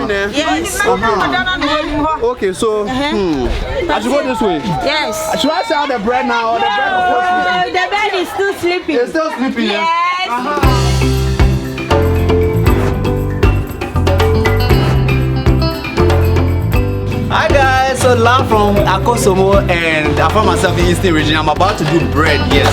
Yes. Okay, so I should go this way. Yes. Should I sell the bread now or the bread? The bread is still sleeping. It's still sleeping. Yes. Hi guys, so live from Akosomo and I found myself in Eastern region. I'm about to do bread, yes.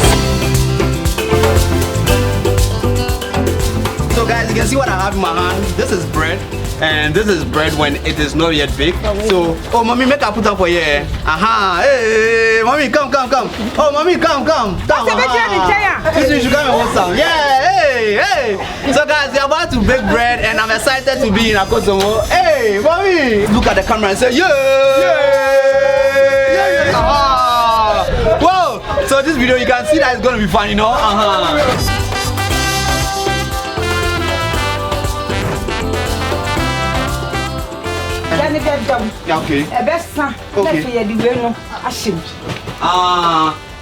So guys, you can see what I have in my hand. This is bread. And this is bread when it is not yet baked. So, oh mommy, make I put up for you. Aha, hey, mommy, come. Oh mommy, come. Down. You should come and hold some. Yeah, hey. So guys, we're about to bake bread and I'm excited to be in Akosomo. Hey, mommy, look at the camera and say, yeah. Whoa. So this video, you can see that it's gonna be fun, you know. Okay.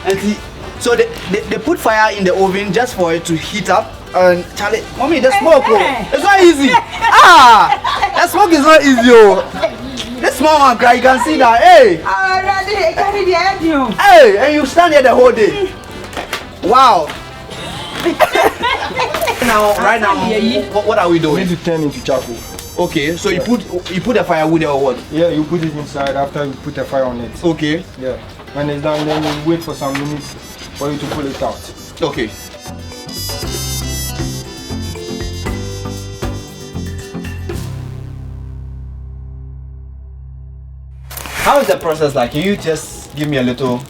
And see, so they put fire in the oven just for it to heat up. And Charlie, mommy, the smoke, it's not easy. That smoke is not easy, This small one, you can see that. Hey, hey, and you stand here the whole day. Wow. Right now, what are we doing? We need to turn into charcoal. Okay, so you put the firewood there or what? Yeah, you put it inside after you put the fire on it. Okay. Yeah. When it's done, then you wait for some minutes for you to pull it out. Okay. How is the process like? Can you just give me a little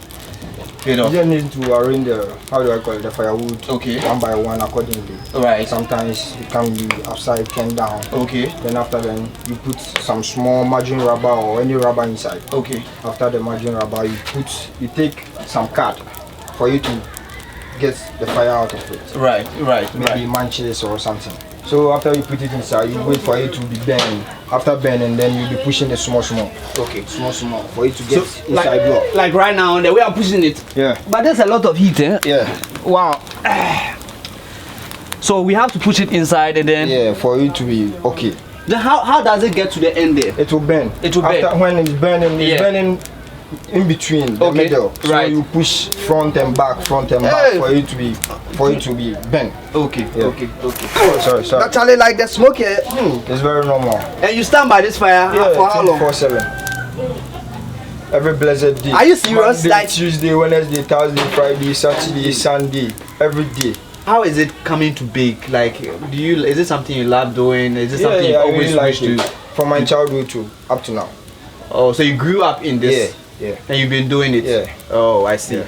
bit of... You just need to arrange the, how do I call it, the firewood. Okay. One by one accordingly. Right. Sometimes it can be upside, can down. Okay. Then after then, you put some small margin rubber or any rubber inside. Okay. After the margin rubber, you take some card for you to get the fire out of it. Right. Maybe matches or something. So after you put it inside, you wait for it to be burned. After burning, then you'll be pushing it small. Okay. Small for it to get inside block. Like right now, the way I'm pushing it. Yeah. But there's a lot of heat, eh? Yeah. Wow. So we have to push it inside and then... Yeah, for it to be okay. Then how does it get to the end there? It will burn. It will burn. After when it's burning in between the middle. So right. you push front and back for it to be bent. Okay. Yeah. Okay. Oh, sorry. That's Charlie like the smoke here. It's very normal. And you stand by this fire for how long? 24/7. Every blessed day. Are you serious? Monday, like Tuesday, Wednesday, Thursday, Friday, Saturday, Sunday, every day. How is it coming to bake? Like, is it something you love doing? Is it something you always really wish to? From my childhood to up to now. Oh, so you grew up in this? Yeah. And you've been doing it? Yeah. Oh, I see.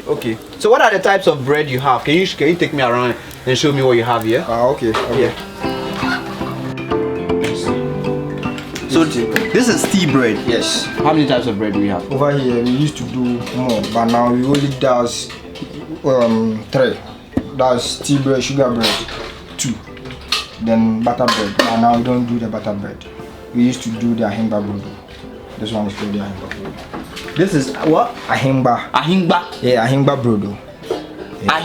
Okay. So what are the types of bread you have? Can you take me around and show me what you have here? Okay. Yeah. So this is tea bread. Yes. How many types of bread do we have? Over here we used to do more, but now we only does 3. That's tea bread, sugar bread, 2. Then butter bread. But now we don't do the butter bread. We used to do the ahimba brodo. This one is called the ahimba brodo. This is what? Ahimba. Yeah, ahimba brodo. Yeah.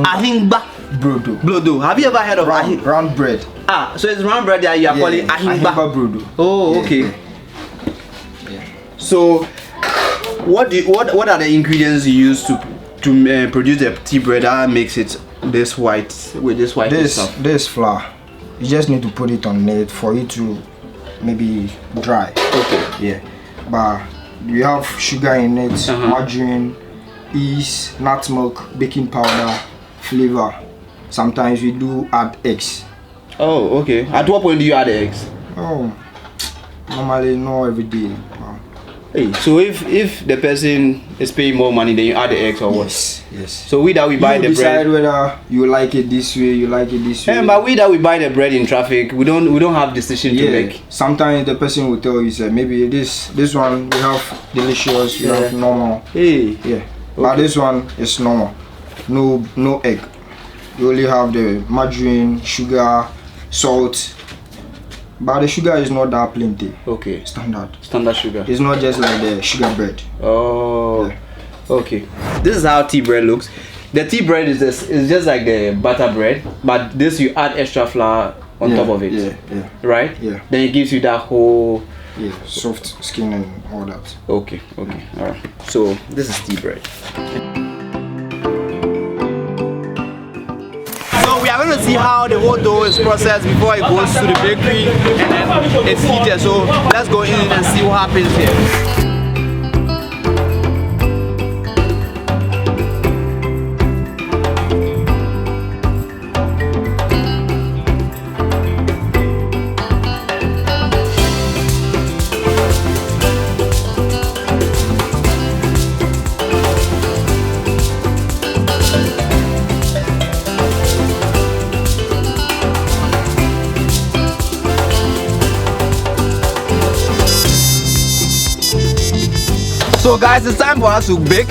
Ahimba brodo. Have you ever heard of round bread? So it's round bread that you are calling ahimba brodo. Oh, okay. Yeah. So what are the ingredients you use to produce the tea bread that makes it this white with this white stuff? This flour. You just need to put it on it for it to maybe dry. Okay. Yeah. But we have sugar in it, margarine, yeast, nut milk, baking powder, flavor. Sometimes we do add eggs. Oh, okay. At what point do you add the eggs? Oh, normally not every day. Hey, so if the person is paying more money, then you add the eggs or what? Yes. So we buy the bread. Decide whether you like it this way, you like it this way. But we buy the bread in traffic. We don't have decision to make. Sometimes the person will tell you, say maybe this one we have delicious, we have normal. Hey. Yeah. Okay. But this one is normal. No egg. You only have the margarine, sugar, salt. But the sugar is not that plenty. Okay. Standard sugar. It's not just like the sugar bread. Oh. Yeah. Okay. This is how tea bread looks. the tea bread is this. It's just like the butter bread, but this you add extra flour on top of it. Yeah. Right? Yeah. Then it gives you that whole. Yeah, soft skin and all that. Okay. Alright. So this is tea bread. So we are going to see how the whole dough is processed before it goes to the bakery and then it's heated. So let's go in and see what happens here. So guys, it's time for us to bake.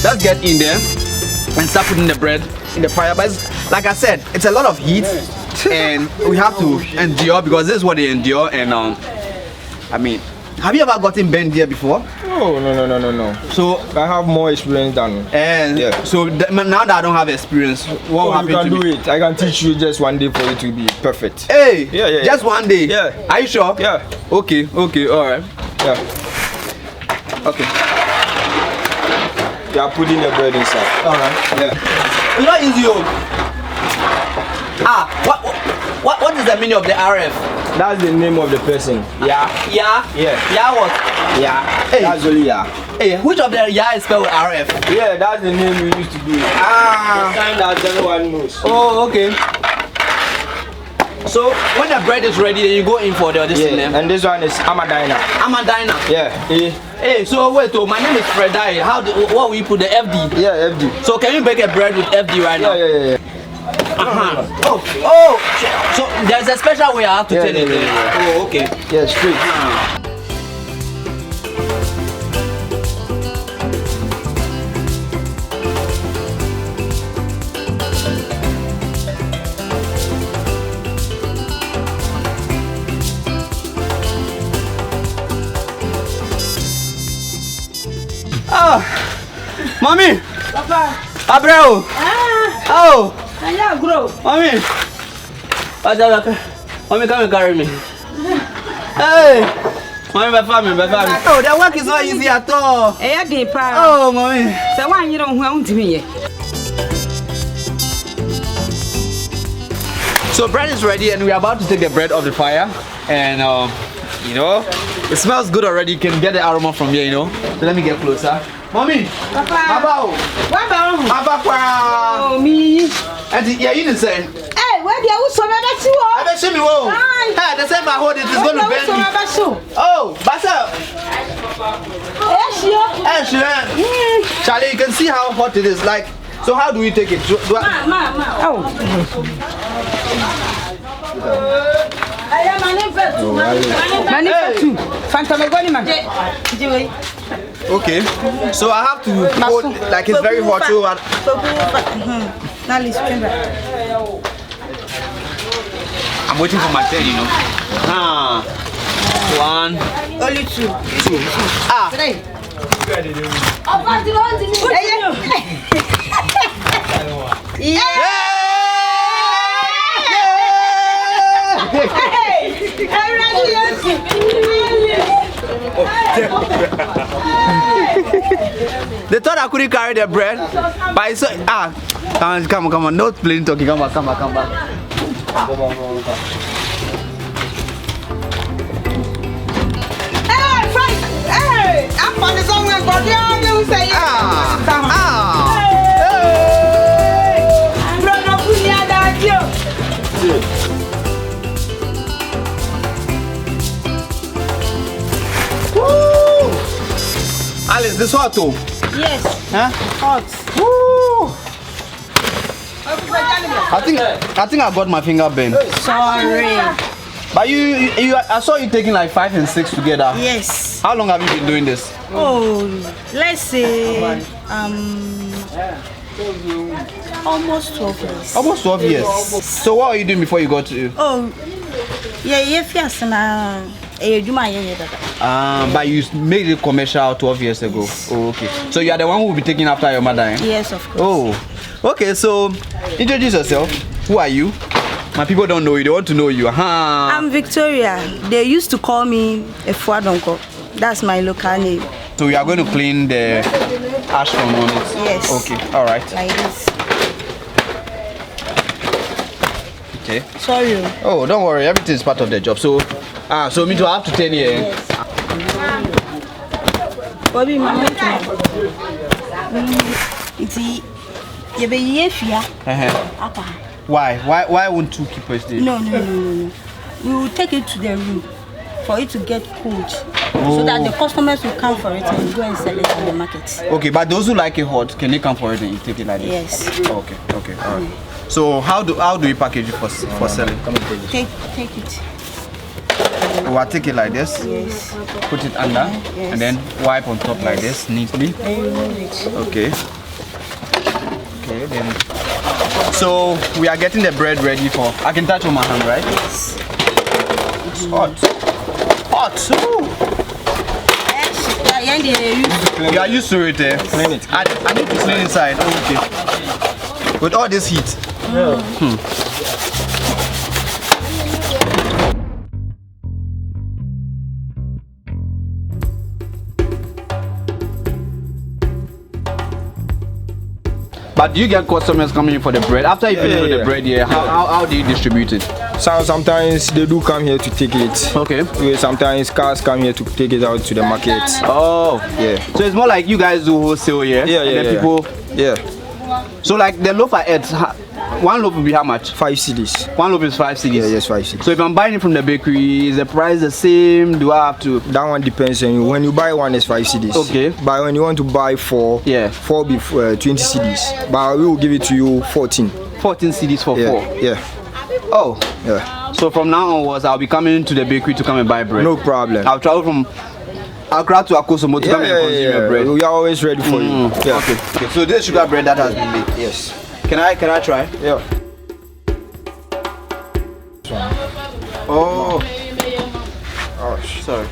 Let's get in there and start putting the bread in the fire. But like I said, it's a lot of heat and we have to endure because this is what they endure. And I mean, have you ever gotten bent here before? Oh, no. So I have more experience than. And so now that I don't have experience, what will happen you can to do me? it. I can teach you just one day for you to be perfect. Hey, Yeah. just one day. Yeah. Are you sure? Yeah. Okay, all right. Yeah. Okay. You are putting the bread inside. All right. Yeah. It's not easy. What is the meaning of the RF? That's the name of the person. Yeah. Yeah. What? Yeah. Hey. That's only yeah. Hey, which of the yeah is spelled with RF? Yeah, that's the name we used to do. The kind that everyone knows. Oh, okay. So when the bread is ready, then you go in for the audition. Yeah. And this one is Amadina. Amadina. Yeah. Hey, so wait, my name is Fred Dahe. What will you put the FD? Yeah, FD. So can you bake a bread with FD right now? Yeah. Oh, so there's a special way I have to tell it. Yeah. Oh, okay. Yeah, straight. Mommy! Papa! Abreu! Oh! Yeah, grow. Mommy! Mommy, come and carry me. Hey! Mommy, my family. Oh, that work is not easy at all. Oh, mommy. So why you don't want to me? So bread is ready and we are about to take the bread off the fire. And you know, it smells good already. You can get the aroma from here, you know. So let me get closer. Mommy! Papa! What about? Oh, me. Yeah, you didn't say. Hey, where the house on that you I bet show me whoa. Hey, the same I hold it is going to bend me. Oh, Basa. Yes, Charlie, you can see how hot it is. Like, so how do we take it? I am an Okay, so I have to hold, like it's very hot. So I'm waiting for my turn, you know. One, only two. Three. They thought I couldn't carry the bread, but it's come on, no plain talking. Come back. Hey, I'm on the song and God, you say Alice, this hot too? yes. Huh? Hot. Woo! I think I got my finger bent. Sorry. But you I saw you taking like 5 and 6 together. Yes. How long have you been doing this? Oh, let's say almost 12 years. Almost 12 years. So what are you doing before you got to? Oh, yeah, yes, now. But you made it commercial 12 years ago. Oh, okay. So you are the one who will be taking after your mother, eh? Yes, of course. Oh, Okay, so introduce yourself. Who are you? My people don't know you. They want to know you. I'm Victoria. They used to call me a Fuadonko. That's my local name. So we are going to clean the ash from on it. Yes. Okay. All right. Like this. Okay. Sorry. Oh, don't worry. Everything is part of the job. So, so me too. I have to 10 here. Yes. Bobby, my Why won't you keep us there? No. We will take it to the room for it to get cooled, so that the customers will come for it and go and sell it in the market. Okay, but those who like it hot, can they come for it and take it like this? Yes. Okay, all right. So how do we package it for selling? Take it. Oh, I take it like this. Yes. Put it under, yes. and then wipe on top like this neatly. And remove it. Okay. Okay, then. So we are getting the bread ready for. I can touch on my hand, right? Yes. It's hot. Hot. Ooh. You are used to it, eh? Clean it. I need to clean inside. Oh, okay. With all this heat. Yeah. But do you get customers coming in for the bread? After you finish with the bread here, how do you distribute it? Sometimes they do come here to take it. Okay. Sometimes cars come here to take it out to the market. Oh. Yeah. So it's more like you guys do wholesale here? Yeah, and then people... Yeah. So like the loaf are eggs, one loaf will be how much? 5 cedis. One loaf is 5 cedis? Yeah, yes, 5 cedis. So if I'm buying it from the bakery, is the price the same? Do I have to... That one depends on you. When you buy one, it's 5 cedis. Okay. But when you want to buy 4, 4 be 20 cedis. But we will give it to you 14. 14 cedis for 4? Yeah. Oh. Yeah. So from now onwards, I'll be coming to the bakery to come and buy bread? No problem. I'll travel from Accra to Akosomo to come and consume your bread? We are always ready for you. Yeah. Okay. So this sugar bread that has been made? Yes. Can I try? Yeah. Oh, sorry.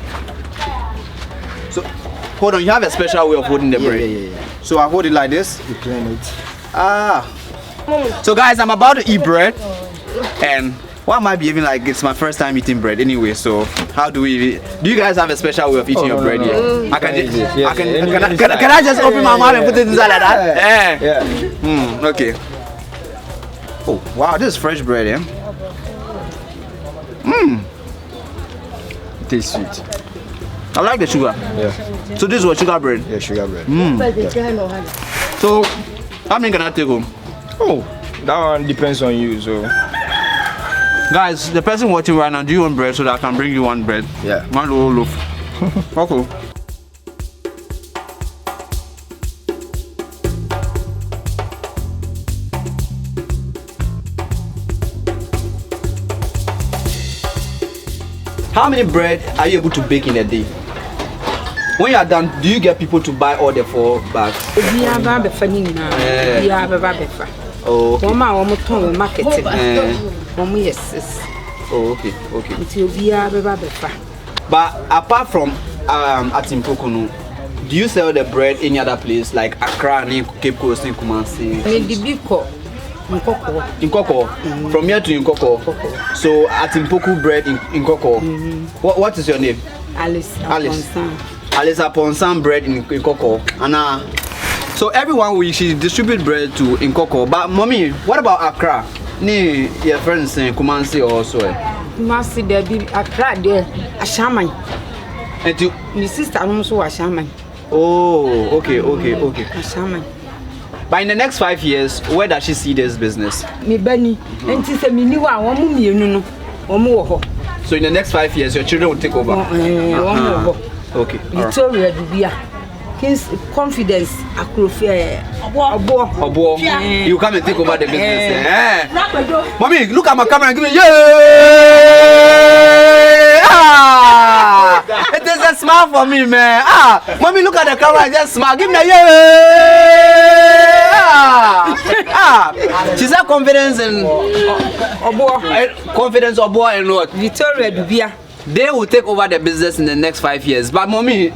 So, hold on. You have a special way of holding the bread. Yeah. So I hold it like this. You clean it. So guys, I'm about to eat bread, and why am I behaving like it's my first time eating bread anyway? So how do we? Do you guys have a special way of eating your bread here? Can I just open my mouth and put it inside like that? Yeah. Okay. Oh wow, this is fresh bread, yeah. It tastes sweet. I like the sugar. Yeah. So this was sugar bread. Yeah, sugar bread. So how many can I take home? Oh, that one depends on you. So guys, the person watching right now, do you want bread so that I can bring you one bread? Yeah. One little loaf. Okay. How many bread are you able to bake in a day? When you are done, do you get people to buy all the 4 bags? Oh, okay. Oh, okay. But apart from Atimpokono, do you sell the bread any other place like Accra, Cape Coast, Kumasi? Nkoko. From here to Nkoko. So Atimpoku bread in Nkoko. What is your name? Alice. Alice Aponsan bread in Nkoko. And so everyone she distribute bread to Nkoko. But mommy, what about Accra? Ni your friends in Kumasi also? Kumasi there be Accra there Ashaman. And you? My sister also Ashaman. Oh, okay. Ashaman. But in the next 5 years, where does she see this business? Me Benny, and she said me knew I want me no. So in the next 5 years, your children will take over. Okay. Victoria Dubia. Kingsley confidence Obo. You come and take over the business. Mommy, look at my camera and give me it is a smile for me, man. Mommy, look at the camera and just smile. Give me a She said confidence and Obo and what? Victoria Dubia. They will take over the business in the next 5 years. But mommy,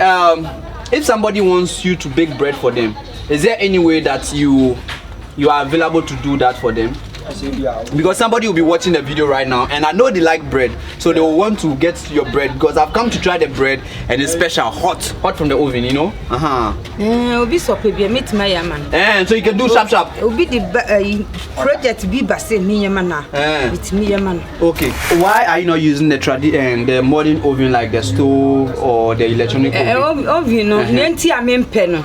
if somebody wants you to bake bread for them, is there any way that you you are available to do that for them? I said, yeah. Because somebody will be watching the video right now and I know they like bread, so they will want to get your bread because I've come to try the bread and it's special, hot from the oven, you know. Obi so pe meet my man. And so you can do sharp. Obi the project be base me man na. With me man. Okay. Why are you not using the modern oven like the stove or the electronic oven? Oven no, nti amempe no.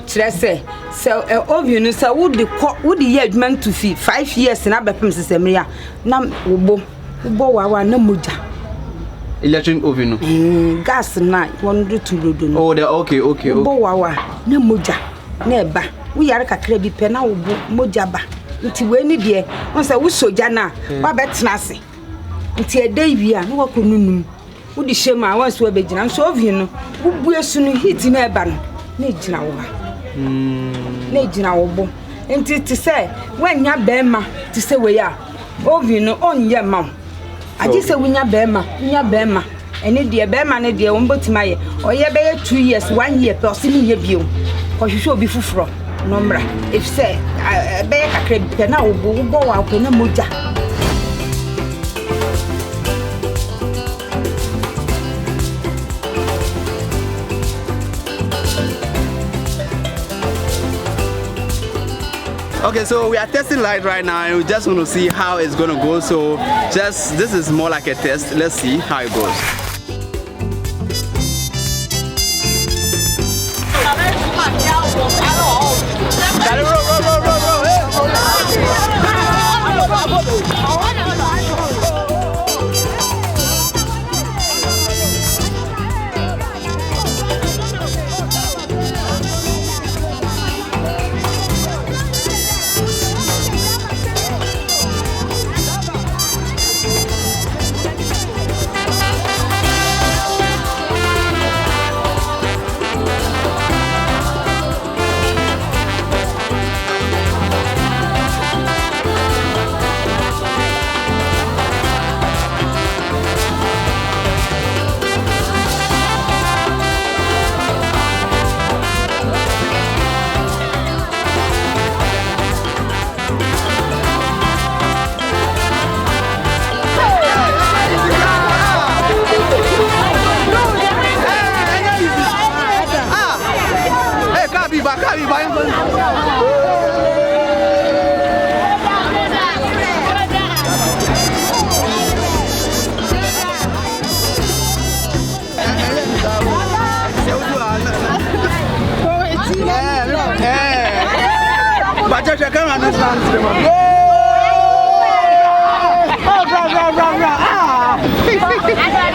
Tire say so oven no say would the year meant to feed 5 years na bepem seseme ya na wo wawa na moja electric oven no gas na 100 rodo no. Oh, okay. Wo wawa na moja na eba wo yare kakra bi pe na wo moja ba nti we ni de won say wo soja na wa betena ase nti e dey wi a no wako nunum wo di shema won so be gina so oven no wo buesu no heat na eba no na gina wo ha na gina wo bo nti ti say wanya bema ti say we ya oven no onye ma aji say wanya bema ene de bema ne de won botima ye oye be 2 years 1 year pe osimi ye bio ko hwehwe obi fufuro no mra if say be kakra pe na wo bo wa ko na moja. Okay, so we are testing light right now and we just want to see how it's going to go. So this is more like a test. Let's see how it goes.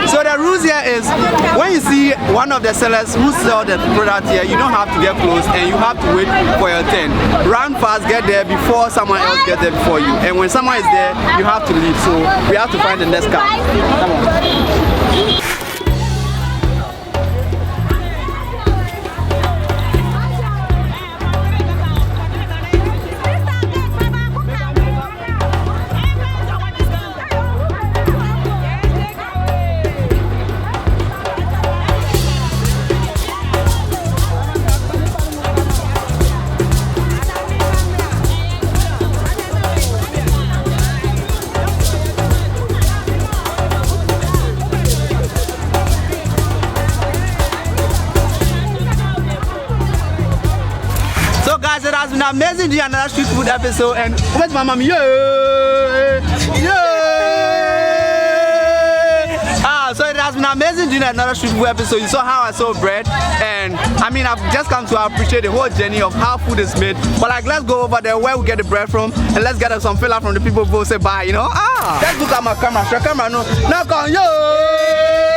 So the rules here is when you see one of the sellers who sell the product here, you don't have to get close and you have to wait for your turn. Run fast, get there before someone else gets there before you. And when someone is there, you have to leave. So we have to find the next car. Come on. It has been amazing doing another street food episode and where's my mom? So it has been amazing doing another street food episode. You saw how I sold bread and I mean I've just come to appreciate the whole journey of how food is made. But like let's go over there where we get the bread from and let's get some fill out from the people who say bye, you know. Let's look at my camera. Show camera no. Knock on yo.